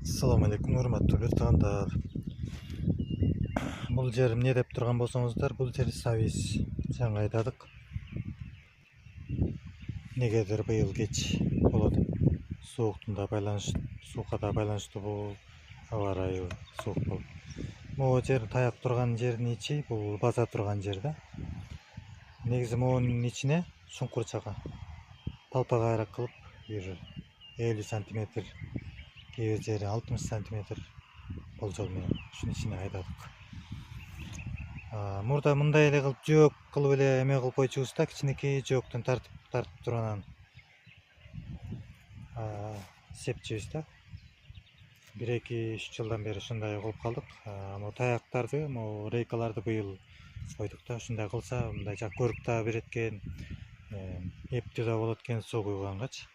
Assalamu alaikum, урматтуу бертаңдар. Бул жер эмне деп турган болсоңуздар, бул жер Савис. Жаңы айтадык. Негедир быйыл кеч болот. Суукка да байланыштуу бул аба ырайы суук болуп. Могу жер таяк турган жердин ичи, бул база турган жер да. Негизи могунун ичине чуңкур чага. Талпа кайрак кылып, бир 50 сантиметр, кээ бир жери 60 сантиметр болжол менен ушунун ичине айдадык. Мурда мындай эле кылып жөөк кылып эле эме кылып койчубуз да, кичинекей жөөктөн тартып туруп анан сепчүбүз да. 1-2-3 жылдан бери ушундай кылып калдык. Могу таяктарды, могу рейкаларды быйыл койдук да. Ушундай кылса, мындай жак көрүп да берет экен, эптүү да болот экен суу куйгангачы.